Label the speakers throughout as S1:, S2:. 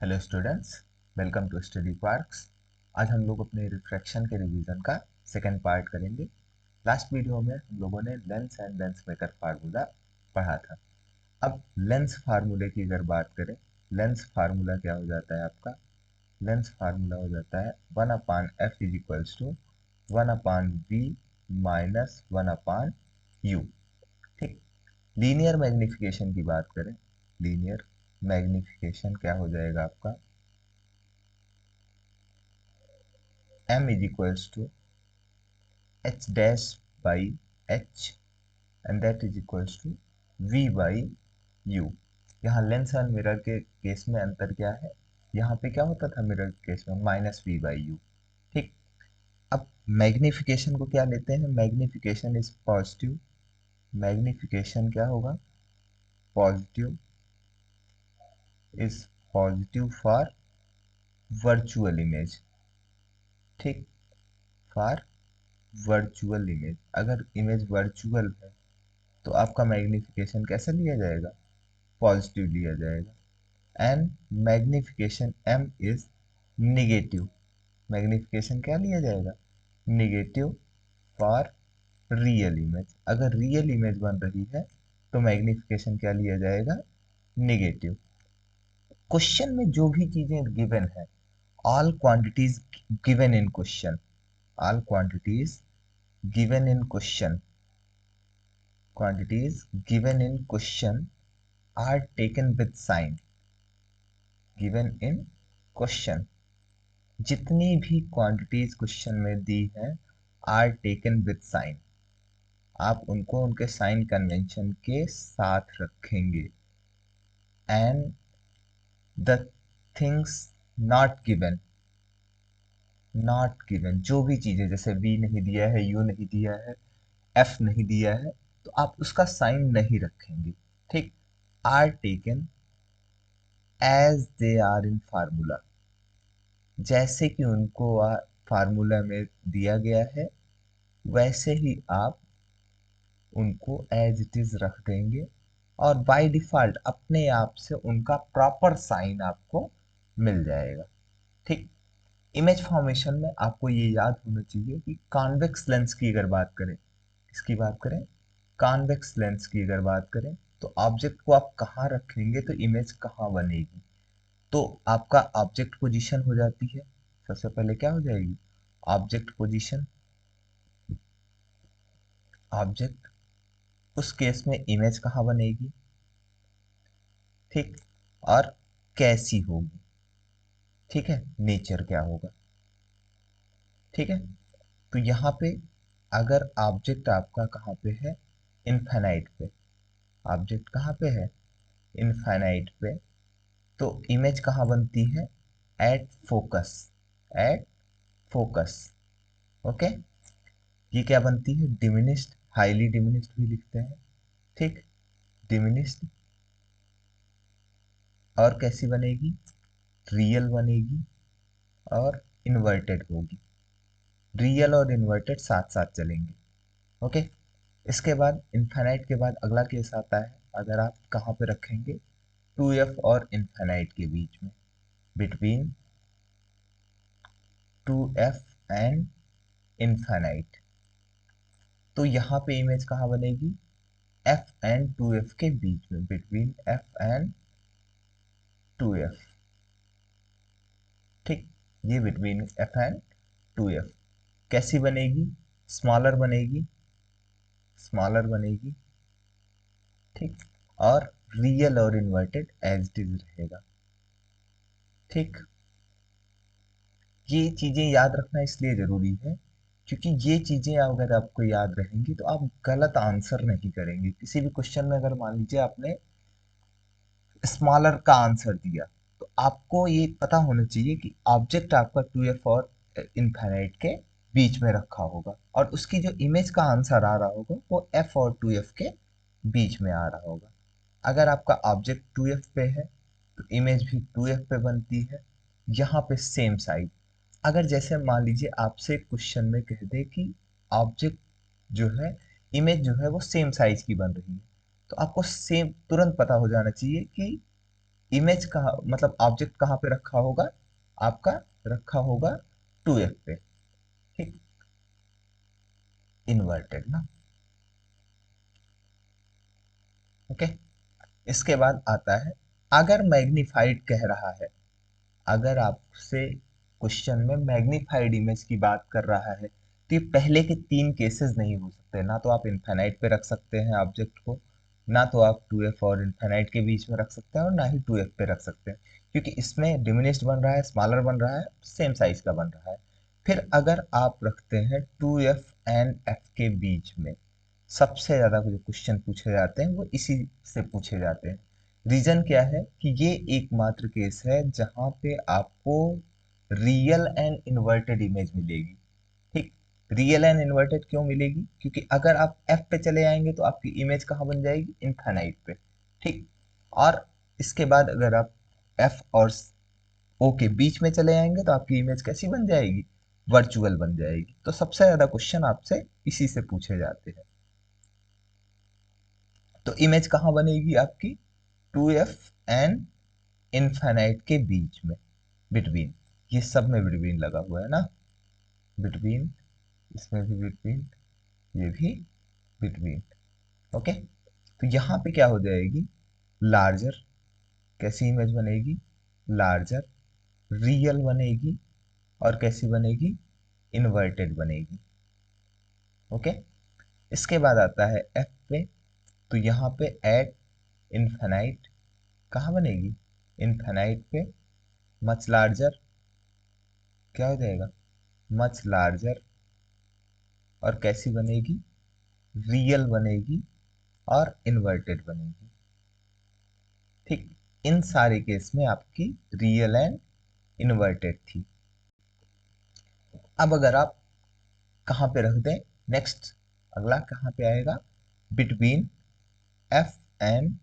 S1: Hello students, welcome to Study Quarks. आज हम लोग अपने रिफ्रैक्शन के रिवीजन का सेकंड पार्ट करेंगे। लास्ट वीडियो में हम लोगों ने lens and lens maker formula पढ़ा था। अब लेंस फार्मूले की अगर बात करें, लेंस फार्मूला क्या हो जाता है आपका? लेंस फार्मूला हो जाता है 1/f is equals to 1/v minus 1/u। ठीक। लीनियर मैग्निफिकेशन की बात करें, लीनियर मैग्निफिकेशन क्या हो जाएगा आपका? m is equals to h dash by h and that is equals to v by u। यहाँ लेंस एंड मिरर के केस में अंतर क्या है? यहाँ पे क्या होता था मिरर के केस में? Minus V by U. ठीक। अब मैग्निफिकेशन को क्या लेते हैं? Magnification is positive. मैग्निफिकेशन क्या होगा? Positive is positive for virtual image. ठीक। फॉर वर्चुअल इमेज, अगर इमेज वर्चुअल है तो आपका मैग्निफिकेशन कैसा लिया जाएगा? पॉजिटिव लिया जाएगा। And magnification m is negative. Magnification क्या लिया जाएगा? Negative for real image. अगर रियल इमेज बन रही है तो मैग्निफिकेशन क्या लिया जाएगा? निगेटिव। क्वेश्चन में जो भी चीजें गिवन है, all quantities given in question, all quantities given in question, quantities given in question are taken with sign। given in question, जितनी भी क्वांटिटीज क्वेश्चन में दी हैं आर टेकन विद साइन, आप उनको उनके साइन कन्वेंशन के साथ रखेंगे। And the things not given, not given जो भी चीजें, जैसे v नहीं दिया है, u नहीं दिया है, f नहीं दिया है, तो आप उसका साइन नहीं रखेंगे। ठीक। Are taken as they are in formula, जैसे कि उनको फार्मूला में दिया गया है वैसे ही आप उनको एज इट इज रख देंगे और बाय डिफॉल्ट अपने आप से उनका प्रॉपर साइन आपको मिल जाएगा। ठीक। इमेज फॉर्मेशन में आपको ये याद होना चाहिए कि कॉन्वेक्स लेंस की अगर बात करें, इसकी बात करें, कॉन्वेक्स लेंस की अगर बात करें, तो ऑब्जेक्ट को आप कहाँ रखेंगे तो इमेज कहाँ बनेगी? तो आपका ऑब्जेक्ट पोजीशन हो जाती है। सबसे पहले क्या हो जाएगी? Object position. ऑब्जेक्ट, उस केस में इमेज कहाँ बनेगी? ठीक। और कैसी होगी? ठीक है। नेचर क्या होगा? ठीक है। तो यहाँ पे अगर ऑब्जेक्ट आपका कहाँ पे है? इनफाइनाइट पे। ऑब्जेक्ट कहाँ पे है? इनफाइनाइट पे। तो इमेज कहाँ बनती है? At focus. At focus. Okay. ये क्या बनती है? डिमिनिश्ड, हाईली डिमिनिश्ड भी लिखते हैं। ठीक। डिमिनिश्ड। और कैसी बनेगी? रियल बनेगी और इन्वर्टेड होगी। रियल और इन्वर्टेड साथ साथ चलेंगे। ओके। इसके बाद इनफाइनाइट के बाद अगला केस आता है, अगर आप कहाँ पे रखेंगे? 2f और इनफाइनाइट के बीच में, बिटवीन 2f एंड इनफाइनाइट। तो यहाँ पे इमेज कहाँ बनेगी? f एंड 2f के बीच में, बिटवीन f एंड 2f। ठीक। ये बिटवीन f एंड 2f कैसी बनेगी? स्मॉलर बनेगी, स्मॉलर बनेगी। ठीक। और रियल और इन्वर्टेड एज इट इज रहेगा। ठीक। ये चीजें याद रखना इसलिए जरूरी है क्योंकि ये चीजें अगर आपको याद रहेंगी तो आप गलत आंसर नहीं करेंगे। किसी भी क्वेश्चन में अगर मान लीजिए आपने स्मॉलर का आंसर दिया, तो आपको ये पता होना चाहिए कि ऑब्जेक्ट आपका 2f और इनफाइनाइट के बीच में रखा होगा और उसकी जो इमेज का आंसर आ रहा होगा वो f और 2f के बीच में आ रहा होगा। अगर आपका ऑब्जेक्ट 2f पे है तो इमेज भी 2f पे बनती है। यहाँ पे सेम साइज, अगर जैसे मान लीजिए आपसे क्वेश्चन में कह दे कि ऑब्जेक्ट जो है, इमेज जो है वो सेम साइज की बन रही है, तो आपको सेम तुरंत पता हो जाना चाहिए कि इमेज कहाँ, मतलब ऑब्जेक्ट कहाँ पे रखा होगा, आपका रखा होगा 2f पे, ठीक, इन्वर्टेड ना। ओके, इसके बाद आता है, अगर मैग्नीफाइड कह रहा है, अगर आपसे क्वेश्चन में मैग्नीफाइड इमेज की बात कर रहा है, तो ये पहले के तीन केसेस नहीं हो सकते। ना तो आप इनफाइनाइट पे रख सकते हैं ऑब्जेक्ट को, ना तो आप 2f और इनफाइनाइट के बीच में रख सकते हैं, और ना ही 2f पे रख सकते हैं, क्योंकि इसमें डिमिनिश्ड बन रहा है, स्मॉलर बन रहा है, सेम साइज का बन रहा है। फिर अगर आप रखते हैं 2f एंड f के बीच में, सबसे ज्यादा जो क्वेश्चन पूछे जाते हैं वो इसी से पूछे जाते हैं। रीजन क्या है कि ये एकमात्र केस है जहां पे आपको रियल एंड इन्वर्टेड इमेज मिलेगी। ठीक, रियल एंड इन्वर्टेड क्यों मिलेगी, क्योंकि अगर आप एफ पे चले आएंगे तो आपकी इमेज कहाँ बन जाएगी, इनफाइनाइट पे। ठीक, और इसके बाद अगर आप एफ और ओ के बीच में चले आएंगे तो आपकी इमेज कैसी बन जाएगी, वर्चुअल बन जाएगी। तो सबसे ज्यादा क्वेश्चन आपसे इसी से पूछे जाते हैं। तो इमेज कहाँ बनेगी आपकी, 2f एंड इनफाइनाइट के बीच में, बिटवीन, ये सब में बिटवीन लगा हुआ है ना, बिटवीन, इसमें भी बिटवीन, ये भी बिटवीन। ओके, तो यहाँ पे क्या हो जाएगी, लार्जर, कैसी इमेज बनेगी, लार्जर, रियल बनेगी, और कैसी बनेगी, इन्वर्टेड बनेगी। ओके, इसके बाद आता है एफ पे, तो यहाँ पे एट इनफाइनाइट कहाँ बनेगी, इनफाइनाइट पे, मच लार्जर, क्या हो जाएगा, मच लार्जर, और कैसी बनेगी, रियल बनेगी, और इन्वर्टेड बनेगी। ठीक, इन सारे केस में आपकी रियल एंड इन्वर्टेड थी। अब अगर आप कहाँ पे रख दें, नेक्स्ट अगला कहाँ पे आएगा, बिटवीन एफ एंड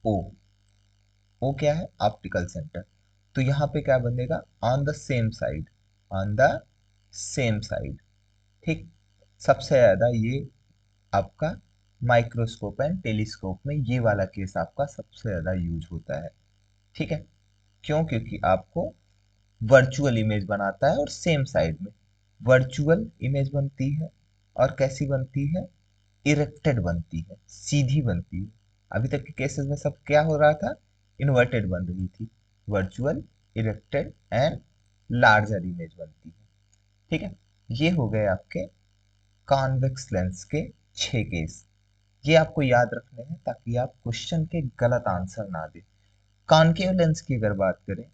S1: ओ, ओ क्या है, ऑप्टिकल सेंटर। तो यहाँ पे क्या बनेगा, on the same side, on the same side. ठीक, सबसे ज्यादा ये आपका माइक्रोस्कोप एंड टेलीस्कोप में ये वाला केस आपका सबसे ज्यादा यूज होता है। ठीक है, क्यों, क्योंकि आपको वर्चुअल इमेज बनाता है, और सेम साइड में वर्चुअल इमेज बनती है, और कैसी बनती है, इरेक्टेड बनती है, सीधी बनती है। अभी तक के केसेस में सब क्या हो रहा था, इन्वर्टेड बन रही थी, virtual, erected and larger image बनती है। ठीक है, ये हो गए आपके कॉन्वेक्स लेंस के 6 केस। ये आपको याद रखने हैं ताकि आप क्वेश्चन के गलत आंसर ना दें। कॉनकेव लेंस की अगर बात करें,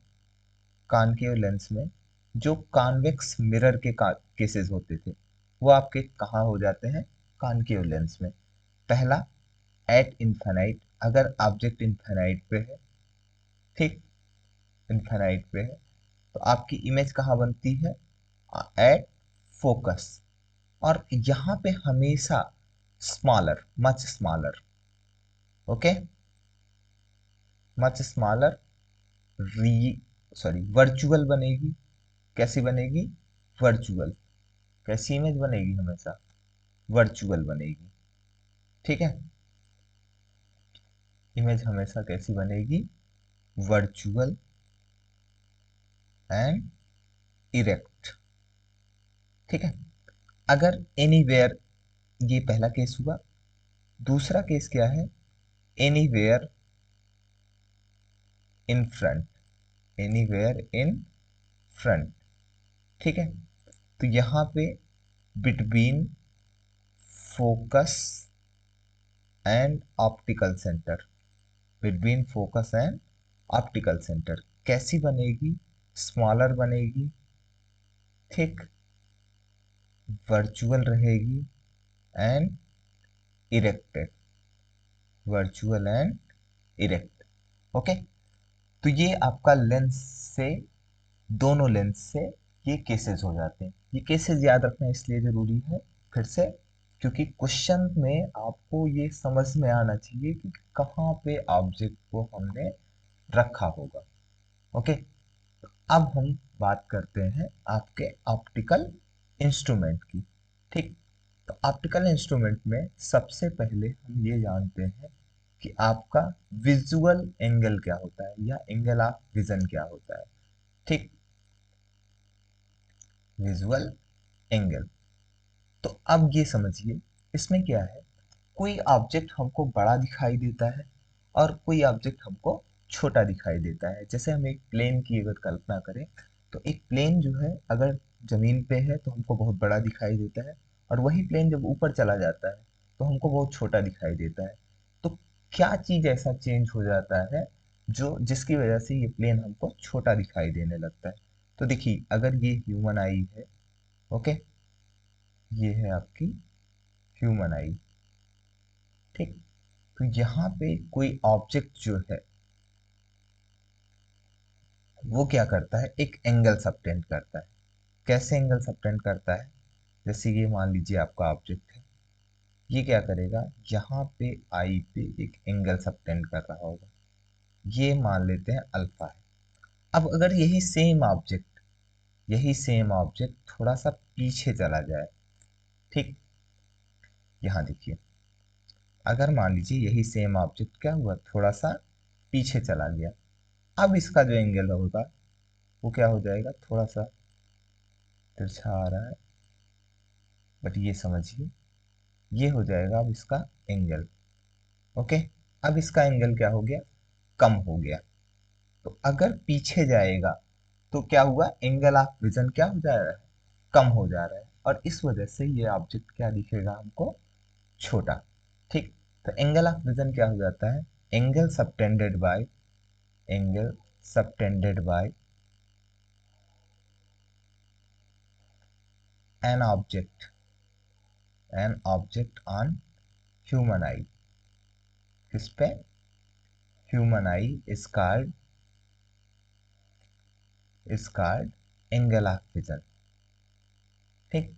S1: कॉनकेव लेंस में जो कॉन्वेक्स मिरर के केसेस होते थे, वो आपके कहाँ हो जाते हैं, कॉनकेव लेंस में। पहला, एट इनफाइनाइट, अगर ऑब्जेक्ट इनफाइनाइट पे है, ठीक, इनफाइनाइट पे है, तो आपकी इमेज कहाँ बनती है, एट फोकस। और यहाँ पे हमेशा smaller, much smaller, okay, much smaller, री सॉरी वर्चुअल बनेगी, कैसी बनेगी, वर्चुअल, कैसी इमेज बनेगी, हमेशा वर्चुअल बनेगी। ठीक है, इमेज हमेशा कैसी बनेगी, वर्चुअल एंड इरेक्ट। ठीक है, अगर एनीवेयर, ये पहला केस हुआ। दूसरा केस क्या है, anywhere in front, anywhere in front. ठीक है, तो यहां पे between focus and optical centre, between focus and optical centre, कैसी बनेगी, स्मॉलर बनेगी, थिक, वर्चुअल रहेगी and erected, virtual and erect. Okay, तो ये आपका लेंस से, दोनों लेंस से ये केसेस हो जाते हैं। ये केसेस याद रखना इसलिए जरूरी है, फिर से, क्योंकि क्वेश्चन में आपको ये समझ में आना चाहिए कि कहाँ पे ऑब्जेक्ट को हमने रखा होगा। ओके, अब हम बात करते हैं आपके ऑप्टिकल इंस्ट्रूमेंट की। ठीक, तो ऑप्टिकल इंस्ट्रूमेंट में सबसे पहले हम ये जानते हैं कि आपका विजुअल एंगल क्या होता है या एंगल ऑफ विजन क्या होता है। ठीक, विजुअल एंगल। तो अब ये समझिए इसमें क्या है, कोई ऑब्जेक्ट हमको बड़ा दिखाई देता है और कोई ऑब्जेक्ट हमको छोटा दिखाई देता है। जैसे हम एक प्लेन की अगर कल्पना करें, तो एक प्लेन जो है अगर जमीन पे है तो हमको बहुत बड़ा दिखाई देता है, और वही प्लेन जब ऊपर चला जाता है तो हमको बहुत छोटा दिखाई देता है। तो क्या चीज ऐसा चेंज हो जाता है जो जिसकी वजह से ये प्लेन हमको छोटा दिखाई देने लगता है। तो देखिए, अगर ये ह्यूमन आई है, ओके, ये है आपकी ह्यूमन आई। ठीक, तो यहाँ पे कोई ऑब्जेक्ट जो है वो क्या करता है, एक एंगल सबटेंड करता है। कैसे एंगल सबटेंड करता है, जैसे ये मान लीजिए आपका ऑब्जेक्ट है, ये क्या करेगा, यहाँ पे आई पे एक एंगल सबटेंड कर रहा होगा, ये मान लेते हैं अल्फा है। अब अगर यही सेम ऑब्जेक्ट थोड़ा सा पीछे चला जाए, ठीक, यहाँ देखिए, अगर मान लीजिए यही सेम ऑब्जेक्ट क्या हुआ, थोड़ा सा पीछे चला गया, अब इसका जो एंगल होगा वो क्या हो जाएगा, थोड़ा सा तिरछा आ रहा है, बट ये समझिए, ये हो जाएगा अब इसका एंगल। ओके, अब इसका एंगल क्या हो गया, कम हो गया। तो अगर पीछे जाएगा तो क्या हुआ, एंगल ऑफ विजन क्या हो जा रहा है, कम हो जा रहा है, और इस वजह से ये ऑब्जेक्ट क्या दिखेगा हमको, छोटा। ठीक, तो एंगल ऑफ विजन क्या हो जाता है, angle subtended bye an object on human आई। किस पे, human I is called angle of vision. ठीक,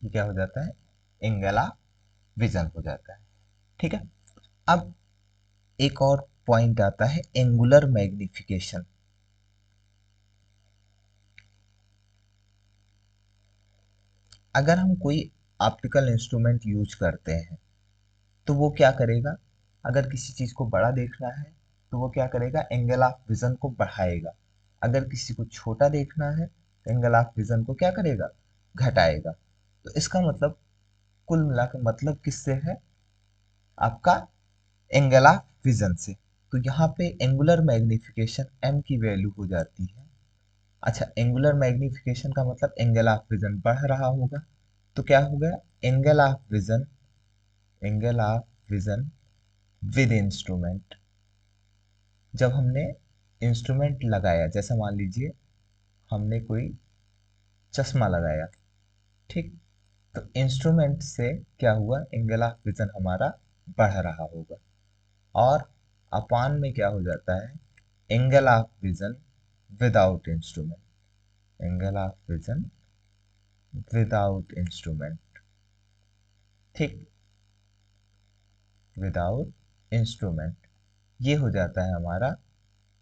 S1: ये क्या हो जाता है, एंगल ऑफ विजन हो जाता है। ठीक है, अब एक और पॉइंट आता है, एंगुलर मैग्निफिकेशन। अगर हम कोई ऑप्टिकल इंस्ट्रूमेंट यूज करते हैं तो वो क्या करेगा, अगर किसी चीज को बड़ा देखना है तो वो क्या करेगा, एंगल ऑफ विजन को बढ़ाएगा। अगर किसी को छोटा देखना है तो एंगल ऑफ विजन को क्या करेगा, घटाएगा। तो इसका मतलब, कुल मिला के मतलब किससे है, आपका एंगल ऑफ विजन से। तो यहाँ पे एंगुलर मैग्निफिकेशन m की वैल्यू हो जाती है। अच्छा, एंगुलर मैग्निफिकेशन का मतलब एंगल ऑफ विजन बढ़ रहा होगा, तो क्या हो गया, angle of vision with instrument. जब हमने इंस्ट्रूमेंट लगाया, जैसा मान लीजिए हमने कोई चश्मा लगाया, ठीक, तो इंस्ट्रूमेंट से क्या हुआ, एंगल ऑफ विजन हमारा बढ़ रहा होगा, और अपान में क्या हो जाता है, angle of vision without instrument, angle of vision without instrument. ठीक, विदाउट इंस्ट्रूमेंट, ये हो जाता है हमारा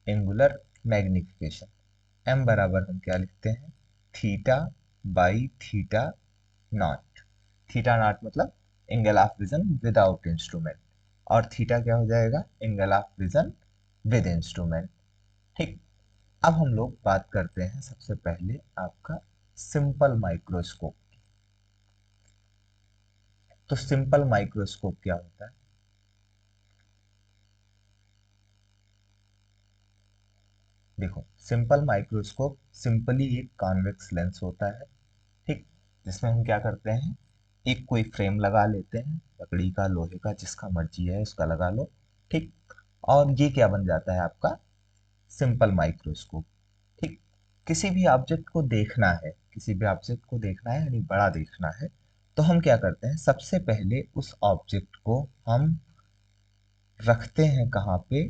S1: एंगुलर मैग्निफिकेशन। एम बराबर हम क्या लिखते हैं, theta by theta nought. Theta nought मतलब angle of vision without instrument, और थीटा क्या हो जाएगा, angle of vision with instrument. ठीक, अब हम लोग बात करते हैं सबसे पहले आपका सिंपल माइक्रोस्कोप। तो सिंपल माइक्रोस्कोप क्या होता है, देखो, सिंपल माइक्रोस्कोप सिंपली एक कॉन्वेक्स लेंस होता है। ठीक, जिसमें हम क्या करते हैं, एक कोई फ्रेम लगा लेते हैं, लकड़ी का, लोहे का, जिसका मर्जी है उसका लगा लो। ठीक, और ये क्या बन जाता है आपका सिंपल माइक्रोस्कोप। ठीक, किसी भी ऑब्जेक्ट को देखना है यानी बड़ा देखना है, तो हम क्या करते हैं, सबसे पहले उस ऑब्जेक्ट को हम रखते हैं कहाँ पे,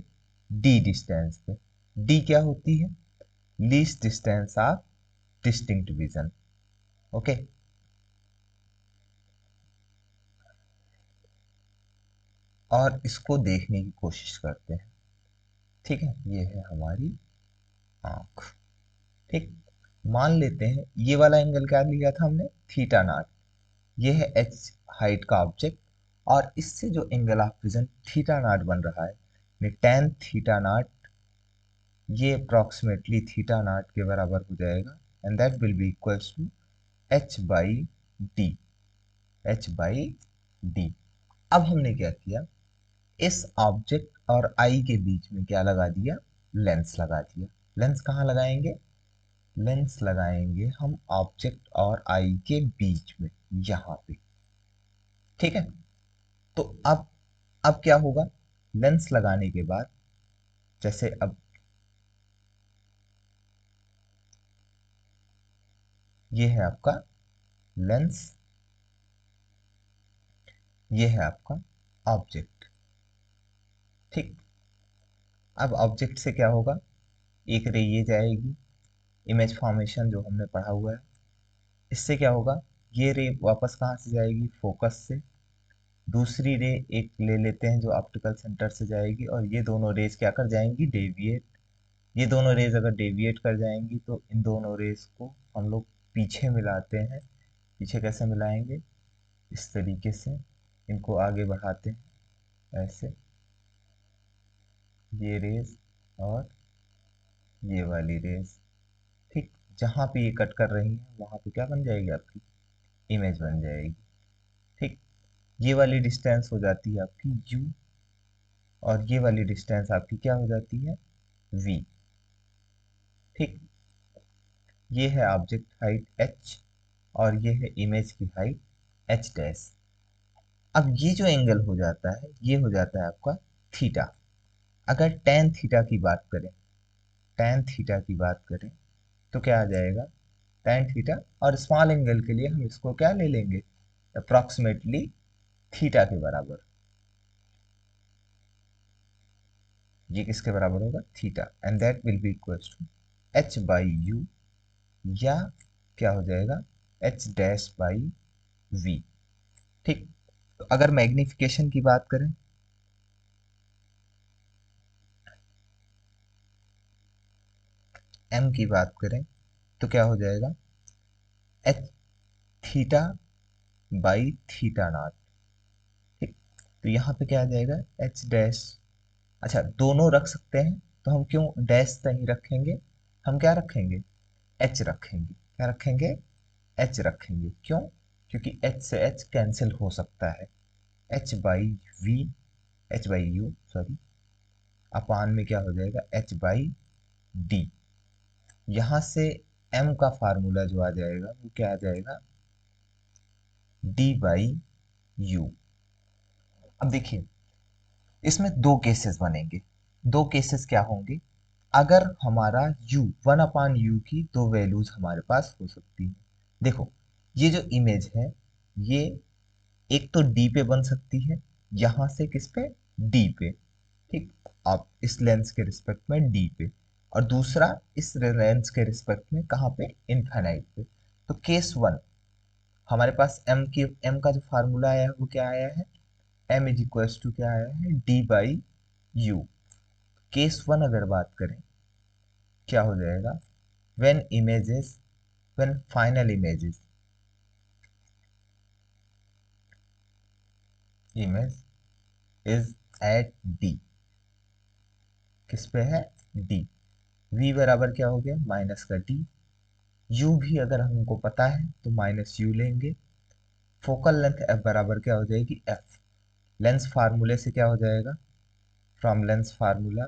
S1: डी डिस्टेंस पे। डी क्या होती है, least distance of distinct vision. Okay, और इसको देखने की कोशिश करते हैं। ठीक है, ये है हमारी आंख। ठीक, मान लेते हैं ये वाला एंगल क्या लिया था हमने, थीटा नॉट। ये है एच हाइट का ऑब्जेक्ट, और इससे जो angle of vision theta nought बन रहा है, टेन थीटा नॉट, ये अप्रोक्सीमेटली थीटा नॉट के बराबर हो जाएगा, and that will be equals to H by D, H by D. अब हमने क्या किया, इस ऑब्जेक्ट और आई के बीच में क्या लगा दिया, लेंस लगा दिया। लेंस कहाँ लगाएंगे, लेंस लगाएंगे हम ऑब्जेक्ट और आई के बीच में, यहां पे। ठीक है, तो अब क्या होगा, लेंस लगाने के बाद, जैसे अब ये है आपका लेंस, ये है आपका ऑब्जेक्ट। ठीक, अब ऑब्जेक्ट से क्या होगा, एक रे ये जाएगी, इमेज फॉर्मेशन जो हमने पढ़ा हुआ है, इससे क्या होगा, ये रे वापस कहाँ से जाएगी, फोकस से। दूसरी रे एक ले लेते हैं जो ऑप्टिकल सेंटर से जाएगी, और ये दोनों रेज क्या कर जाएंगी, डेविएट। ये दोनों रेज अगर डेविएट कर जाएंगी तो इन दोनों रेज को हम लोग पीछे मिलाते हैं। पीछे कैसे मिलाएंगे, इस तरीके से इनको आगे बढ़ाते हैं, ऐसे, ये रेज और ये वाली रेज। ठीक, जहां पे ये कट कर रही है वहां पे क्या बन जाएगी, आपकी इमेज बन जाएगी। ठीक, ये वाली डिस्टेंस हो जाती है आपकी u, और ये वाली डिस्टेंस आपकी क्या हो जाती है, v। ठीक, ये है ऑब्जेक्ट हाइट h, और ये है इमेज की हाइट h डैश। अब ये जो एंगल हो जाता है, ये हो जाता है आपका थीटा। अगर टेन थीटा की बात करें, टेन थीटा की बात करें तो क्या आ जाएगा, टेन थीटा, और स्मॉल एंगल के लिए हम इसको क्या ले लेंगे, अप्रोक्सीमेटली थीटा के बराबर। ये किसके बराबर होगा, theta, and that will be equals to H by U, या क्या हो जाएगा, एच डैश बाई वी। ठीक, तो अगर मैग्निफिकेशन की बात करें, एम की बात करें, तो क्या हो जाएगा, H theta by theta not. ठीक, तो यहाँ पे क्या आ जाएगा, एच डैश। अच्छा, दोनों रख सकते हैं, तो हम क्यों डैश नहीं रखेंगे, हम क्या रखेंगे, एच रखेंगे। क्या रखेंगे, एच रखेंगे। क्यों, क्योंकि एच से एच कैंसिल हो सकता है। H by V, H by U sorry, अपान में क्या हो जाएगा, एच बाई डी। यहां से एम का फार्मूला जो आ जाएगा वो क्या आ जाएगा, डी बाई यू। अब देखिए, इसमें दो केसेस बनेंगे। दो केसेस क्या होंगे, अगर हमारा u, वन अपान यू की दो वैल्यूज हमारे पास हो सकती है। देखो, ये जो इमेज है, ये एक तो d पे बन सकती है, यहां से किस पे, d पे। ठीक, आप इस लेंस के रिस्पेक्ट में d पे, और दूसरा इस लेंस के रिस्पेक्ट में कहाँ पे, इनफाइनाइट पे। तो केस वन, हमारे पास m का जो फार्मूला आया है वो क्या आया है, m इज इक्वल्स टू क्या आया है, d by you. Case one अगर बात करें, क्या हो जाएगा, when images, when final images, image is at d, किस पे है, d, v बराबर क्या हो गया, माइनस का d। u भी अगर हमको पता है तो माइनस u लेंगे। फोकल लेंथ f बराबर क्या हो जाएगी, f। लेंस फार्मूले से क्या हो जाएगा, फ्रॉम लेंस फार्मूला,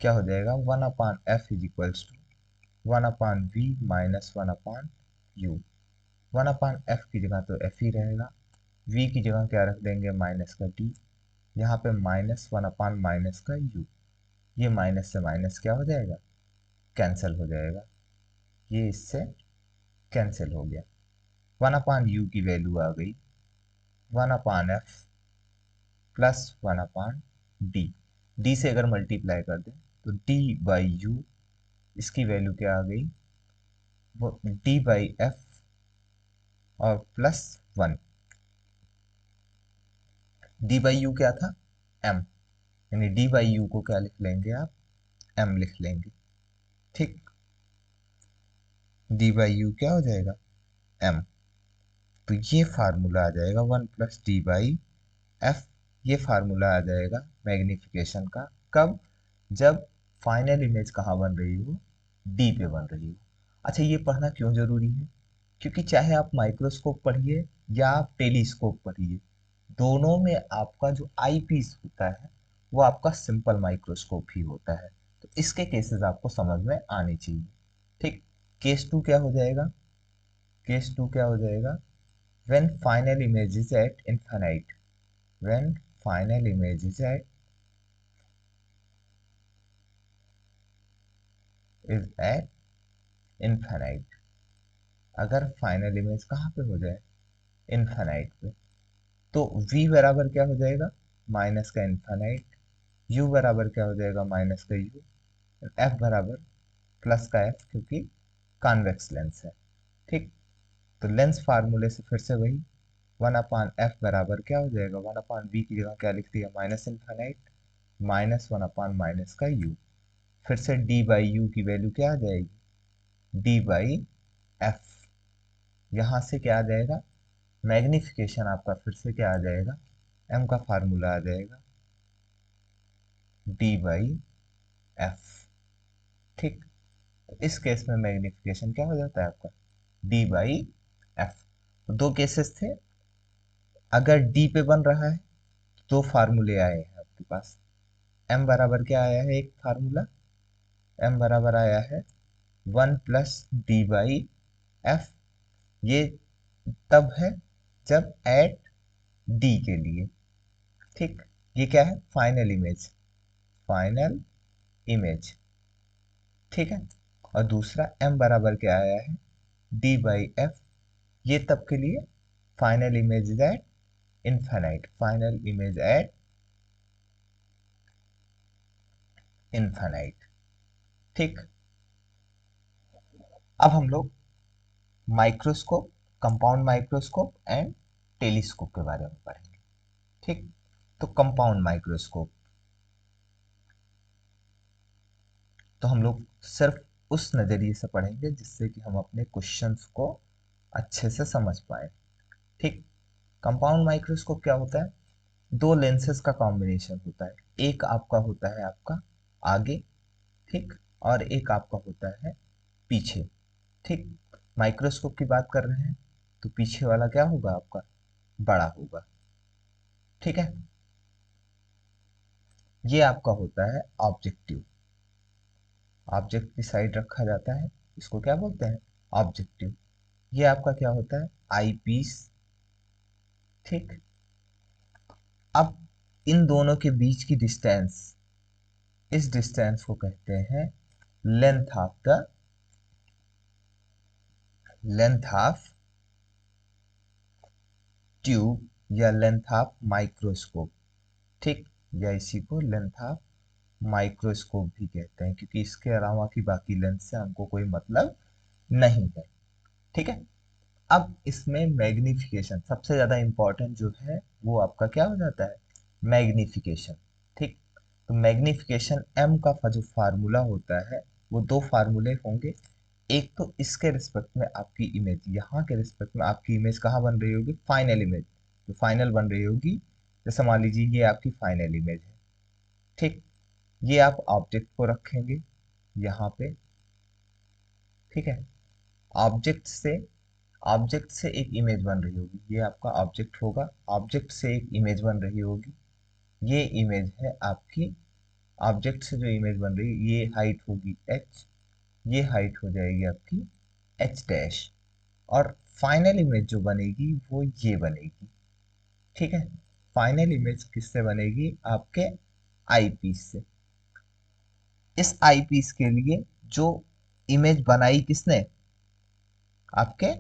S1: क्या हो जाएगा, one upon F is equals to one upon V minus one upon U. One upon F की जगह तो एफ ही रहेगा, v की जगह क्या रख देंगे, माइनस का d। यहाँ पे माइनस वन अपान माइनस का u, ये माइनस से माइनस क्या हो जाएगा, कैंसिल हो जाएगा, ये इससे कैंसिल हो गया। वन अपान यू की वैल्यू आ गई one upon F plus one upon D. D से अगर मल्टीप्लाई कर दें तो डी बाई यू, इसकी वैल्यू क्या आ गई, वो डी बाई एफ और plus one. D by you क्या था, एम, यानी डी बाई यू को क्या लिख लेंगे आप, एम लिख लेंगे। ठीक, डी बाई यू क्या हो जाएगा, एम। तो ये फार्मूला आ जाएगा 1 + d/f। ये फार्मूला आ जाएगा मैग्निफिकेशन का। कब? जब फाइनल इमेज कहाँ बन रही हो, डी पे बन रही हो। अच्छा, ये पढ़ना क्यों जरूरी है? क्योंकि चाहे आप माइक्रोस्कोप पढ़िए या आप टेलीस्कोप पढ़िए, दोनों में आपका जो आई पीस होता है वो आपका सिंपल माइक्रोस्कोप ही होता है। तो इसके केसेस आपको समझ में आने चाहिए। ठीक। केस टू क्या हो जाएगा? केस टू क्या हो जाएगा? when final image is at infinite, when final image is at infinite। अगर फाइनल इमेज कहाँ पे हो जाए, इन्फानाइट पे, तो v बराबर क्या हो जाएगा, माइनस का इन्फानाइट। u बराबर क्या हो जाएगा, माइनस का u। f बराबर प्लस का f, क्योंकि कॉन्वेक्स लेंस है। ठीक। तो लेंस फार्मूले से फिर से वही 1/f बराबर क्या हो जाएगा, 1/v की जगह क्या लिख दिया, माइनस इन्फानाइट माइनस 1/माइनस का u। फिर से d बाई यू की वैल्यू क्या आ जाएगी, d बाई एफ। यहां से क्या आ जाएगा, मैग्निफिकेशन आपका फिर से क्या आ जाएगा, m का फार्मूला आ जाएगा d बाई एफ। ठीक। तो इस केस में मैग्निफिकेशन क्या हो जाता है आपका, d बाई एफ। तो दो केसेस थे। अगर d पे बन रहा है, दो फार्मूले आए हैं आपके पास। m बराबर क्या आया है, एक फार्मूला m बराबर आया है 1 + d/f। ये तब है जब एट डी के लिए। ठीक। ये क्या है, फाइनल इमेज, फाइनल इमेज। ठीक है। और दूसरा m बराबर क्या आया है, d/f। ये तब के लिए final image is at infinite, final image at infinite. ठीक। अब हम लोग microscope, compound microscope and telescope के बारे में पढ़ेंगे। ठीक। तो कंपाउंड माइक्रोस्कोप, तो हम लोग सिर्फ उस नज़रिए से पढ़ेंगे जिससे कि हम अपने क्वेश्चंस को अच्छे से समझ पाए। ठीक। कंपाउंड माइक्रोस्कोप क्या होता है, दो लेंसेज का कॉम्बिनेशन होता है। एक आपका होता है आपका आगे, ठीक, और एक आपका होता है पीछे। ठीक। माइक्रोस्कोप की बात कर रहे हैं तो पीछे वाला क्या होगा आपका, बड़ा होगा। ठीक है। ये आपका होता है ऑब्जेक्टिव, ऑब्जेक्ट की साइड रखा जाता है, इसको क्या बोलते हैं, ऑब्जेक्टिव। ये आपका क्या होता है, आई पीस। ठीक। अब इन दोनों के बीच की डिस्टेंस, इस डिस्टेंस को कहते हैं length of the, length of tube या लेंथ ऑफ माइक्रोस्कोप। ठीक। या इसी को लेंथ ऑफ माइक्रोस्कोप भी कहते हैं, क्योंकि इसके अलावा की बाकी लेंथ से हमको कोई मतलब नहीं है। ठीक है। अब इसमें मैग्निफिकेशन सबसे ज्यादा इंपॉर्टेंट जो है वो आपका क्या हो जाता है, मैग्निफिकेशन। ठीक। तो मैग्निफिकेशन m का जो फार्मूला होता है वो दो फार्मूले होंगे। एक तो इसके रिस्पेक्ट में आपकी इमेज, यहाँ के रिस्पेक्ट में आपकी इमेज कहाँ बन रही होगी, फाइनल इमेज, जो फाइनल बन रही होगी। जैसे मान लीजिए ये आपकी फाइनल इमेज है। ठीक। ये आप ऑब्जेक्ट को रखेंगे यहाँ पे। ठीक है। ऑब्जेक्ट से, ऑब्जेक्ट से एक इमेज बन रही होगी, ये आपका ऑब्जेक्ट होगा, ऑब्जेक्ट से एक इमेज बन रही होगी। ये इमेज है आपकी, ऑब्जेक्ट से जो इमेज बन रही है ये हाइट होगी h, ये हाइट हो जाएगी आपकी h डैश, और फाइनल इमेज जो बनेगी वो ये बनेगी। ठीक है। फाइनल इमेज किससे बनेगी, आपके आई पीस से। इस आई पीस के लिए जो इमेज बनाई किसने, आपके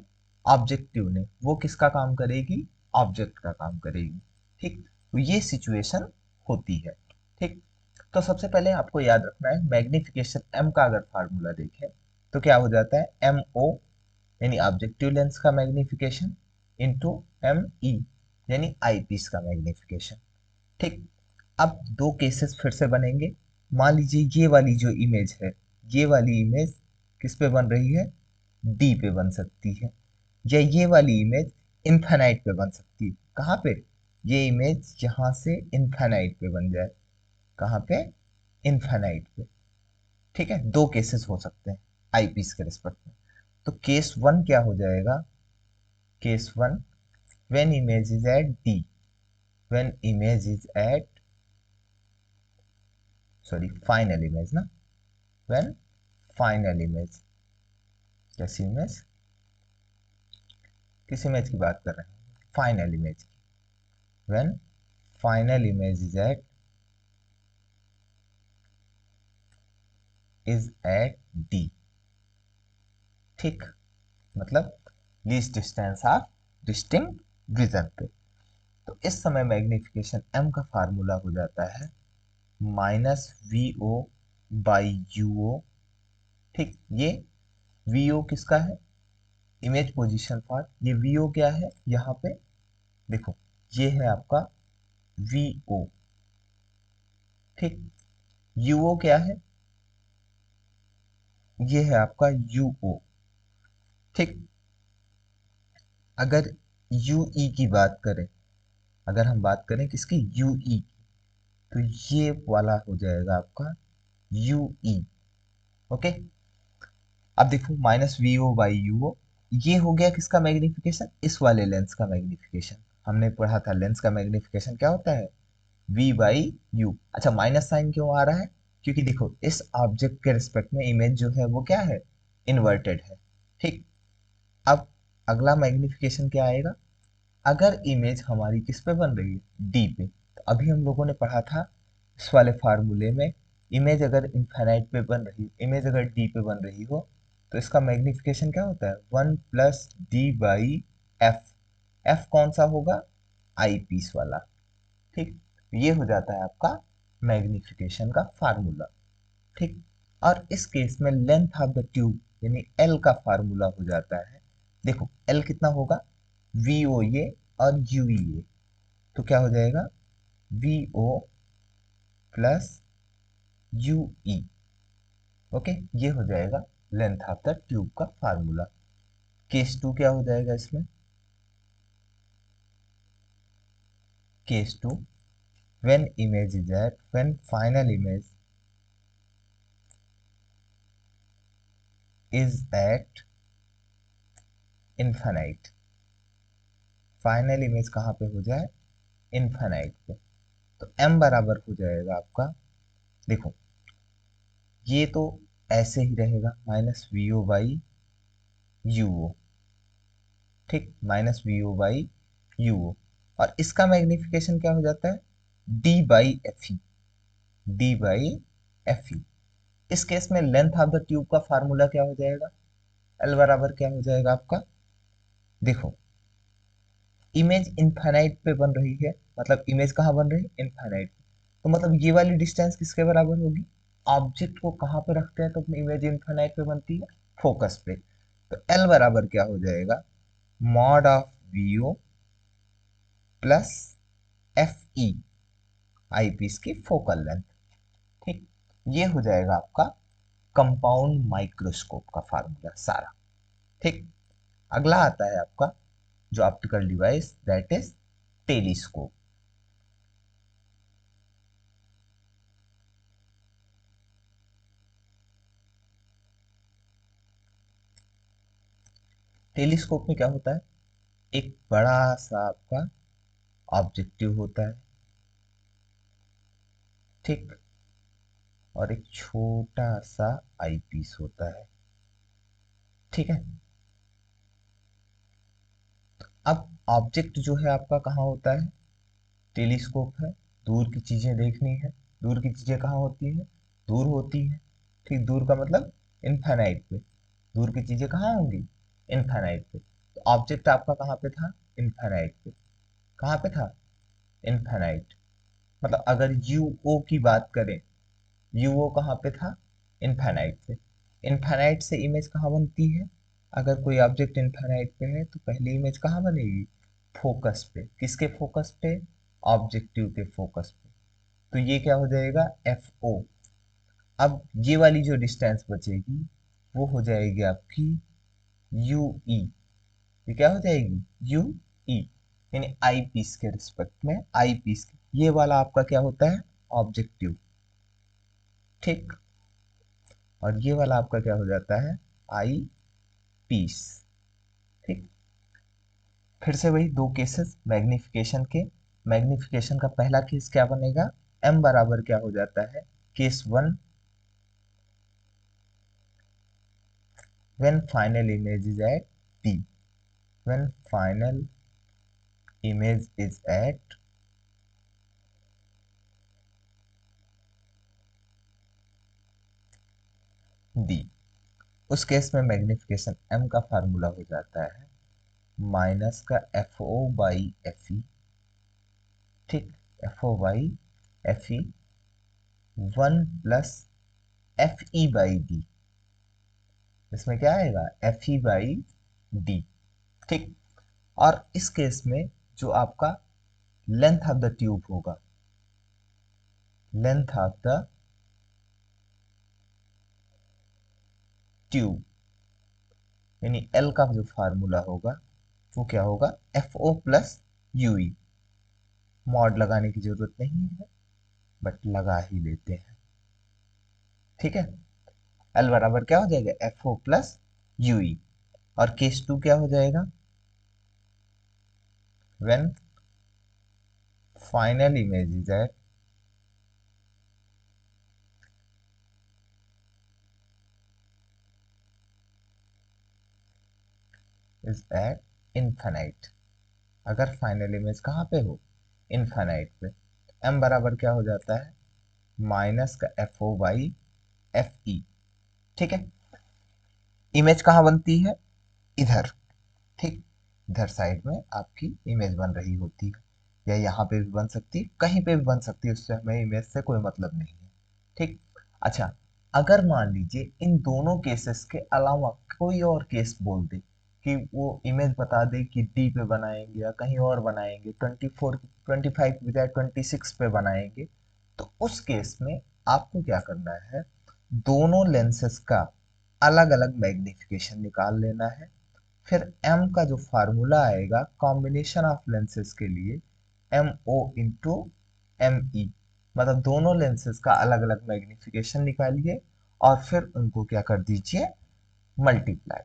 S1: ऑब्जेक्टिव ने, वो किसका काम करेगी, ऑब्जेक्ट का काम करेगी। ठीक। तो ये सिचुएशन होती है। ठीक। तो सबसे पहले आपको याद रखना है मैग्निफिकेशन m का अगर फार्मूला देखें तो क्या हो जाता है, एम ओ यानी ऑब्जेक्टिव लेंस का मैग्निफिकेशन इंटू एम ई यानी आई पीस का मैग्निफिकेशन। ठीक। अब दो केसेस फिर से बनेंगे। मान लीजिए ये वाली जो इमेज है, ये वाली इमेज किस पे बन रही है, डी पे बन सकती है, या ये वाली इमेज इनफाइनाइट पे बन सकती है। कहाँ पे? ये इमेज यहां से इनफाइनाइट पे बन जाए। कहाँ पे? इनफाइनाइट पे। ठीक है, दो केसेस हो सकते हैं आईपीस के रिस्पेक्ट में। तो केस वन क्या हो जाएगा? Case one, when image is at D, when image is at, sorry final image ना, व्हेन फाइनल इमेज, कैसी इमेज, किस इमेज की बात कर रहे हैं? फाइनल इमेज की। When final image is at D. ठीक, मतलब least distance of distinct vision पे। तो इस समय मैग्निफिकेशन m का फार्मूला हो जाता है minus V O by U O. ठीक, ये वी ओ किसका है? Image position part. ये वी ओ क्या है यहाँ पे? देखो, ये है आपका वी ओ। ठीक, यू ओ क्या है? ये है आपका यू ओ। ठीक, अगर यू ई की बात करें, अगर हम बात करें किसकी? यू ई, तो ये वाला हो जाएगा आपका यू ई। ओके, अब देखो minus V O by U O, ये हो गया किसका मैग्निफिकेशन? इस वाले लेंस का मैग्निफिकेशन। हमने पढ़ा था लेंस का मैग्निफिकेशन क्या होता है? v by you. अच्छा, माइनस साइन क्यों आ रहा है? क्योंकि देखो इस ऑब्जेक्ट के रिस्पेक्ट में इमेज जो है वो क्या है? इन्वर्टेड है। ठीक, अब अगला मैग्निफिकेशन क्या आएगा? अगर इमेज हमारी किस पे बन रही है? डी पे। तो अभी हम लोगों ने पढ़ा था इस वाले फार्मूले में, इमेज अगर इनफाइनाइट पे बन रही, इमेज अगर डी पे बन रही हो, तो इसका मैग्निफिकेशन क्या होता है? One plus D by F. F कौन सा होगा? आई पीस वाला। ठीक, ये हो जाता है आपका मैग्निफिकेशन का फार्मूला। ठीक, और इस केस में लेंथ ऑफ द ट्यूब यानी एल का फार्मूला हो जाता है, देखो एल कितना होगा? वी ओ ए और यू ई ए। तो क्या हो जाएगा? V O plus U E. Okay, ये हो जाएगा लेंथ ऑफ द ट्यूब का फार्मूला। केस टू क्या हो जाएगा इसमें? Case two, when image is at, when final image is at infinite. Final image कहाँ पे हो जाए? इनफाइनाइट पे। तो m बराबर हो जाएगा आपका, देखो ये तो ऐसे ही रहेगा minus V O by U O. ठीक, minus V O by U O, और इसका मैग्निफिकेशन क्या हो जाता है? D by F E. D by F E. इस केस में लेंथ ऑफ द ट्यूब का फार्मूला क्या हो जाएगा? एल बराबर क्या हो जाएगा आपका? देखो इमेज इनफाइनाइट पे बन रही है, मतलब इमेज कहाँ बन रही है? इनफाइनाइट। तो मतलब ये वाली डिस्टेंस किसके बराबर होगी? ऑब्जेक्ट को कहाँ पे रखते हैं तो अपनी इमेज इनफाइनाइट पे बनती है? फोकस पे। तो एल बराबर क्या हो जाएगा? Mod of V O plus F E, eyepiece की फोकल लेंथ। ठीक, ये हो जाएगा आपका कंपाउंड माइक्रोस्कोप का फार्मूला सारा। ठीक, अगला आता है आपका जो optical device, that is telescope. Telescope में क्या होता है? एक बड़ा सा आपका ऑब्जेक्टिव होता है। ठीक, और एक छोटा सा आई पीस होता है। ठीक है, अब ऑब्जेक्ट जो है आपका कहाँ होता है? टेलीस्कोप है, दूर की चीजें देखनी है। दूर की चीजें कहाँ होती है? दूर होती है। ठीक, दूर का मतलब इनफाइनाइट पे। दूर की चीजें कहाँ होंगी? इनफाइनाइट पे। तो ऑब्जेक्ट आपका कहाँ पे था? इनफाइनाइट पे। कहाँ पे था? इनफाइनाइट। मतलब अगर यूओ की बात करें, यूओ कहाँ पे था? इनफाइनाइट पे। इनफाइनाइट से इमेज कहाँ बनती है? अगर कोई ऑब्जेक्ट इनफाइनाइट पे है तो पहली इमेज कहाँ बनेगी? फोकस पे। किसके फोकस पे? ऑब्जेक्टिव के फोकस पे। तो ये क्या हो जाएगा? F O. अब ये वाली जो डिस्टेंस बचेगी वो हो जाएगी आपकी यू ई, ये क्या हो जाएगी यू ई, यानी आई पीस के रिस्पेक्ट में आई पीस, ये वाला आपका क्या होता है ऑब्जेक्टिव, ठीक। और ये वाला आपका क्या हो जाता है आई पीस, ठीक। फिर से वही दो केसेस मैग्निफिकेशन के। मैग्निफिकेशन का पहला केस क्या बनेगा, m बराबर क्या हो जाता है case one, when final image is at d, when final image is at d, उस केस में मैग्निफिकेशन m का फार्मूला हो जाता है माइनस का F O by F E, ठीक, F O by F E, one plus F E by D, इसमें क्या आएगा एफ ई बाई डी, ठीक। और इस केस में जो आपका लेंथ ऑफ द ट्यूब होगा, लेंथ ऑफ द ट्यूब, यानी एल का जो फार्मूला होगा वो क्या होगा F O plus U E, mod लगाने की जरूरत नहीं है बट लगा ही लेते हैं, ठीक है। एल बराबर क्या हो जाएगा F O plus U E, और केस टू क्या हो जाएगा when final image is at infinite, अगर फाइनल इमेज कहाँ पे हो इनफाइनाइट पे, एम बराबर क्या हो जाता है माइनस का F O by F E, ठीक है। इमेज कहाँ बनती है इधर, ठीक, इधर साइड में आपकी इमेज बन रही होती है, या यहाँ पे भी बन सकती है कहीं पे भी बन सकती है, उससे हमें इमेज से कोई मतलब नहीं है, ठीक। अच्छा, अगर मान लीजिए इन दोनों केसेस के अलावा कोई और केस बोल दे कि वो इमेज बता दे कि डी पे बनाएंगे या कहीं और बनाएंगे, 24 25 की बजाय 26 पे बनाएंगे, तो उस केस में आपको क्या करना है, दोनों लेंसेस का अलग अलग मैग्निफिकेशन निकाल लेना है। फिर m का जो फार्मूला आएगा कॉम्बिनेशन ऑफ लेंसेज के लिए, M O into M E, मतलब दोनों लेंसेज का अलग अलग मैग्निफिकेशन निकालिए और फिर उनको क्या कर दीजिए मल्टीप्लाई,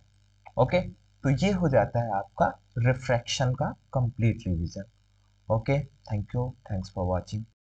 S1: ओके। तो ये हो जाता है आपका रिफ्रैक्शन का complete revision. Okay, thank you, thanks for watching.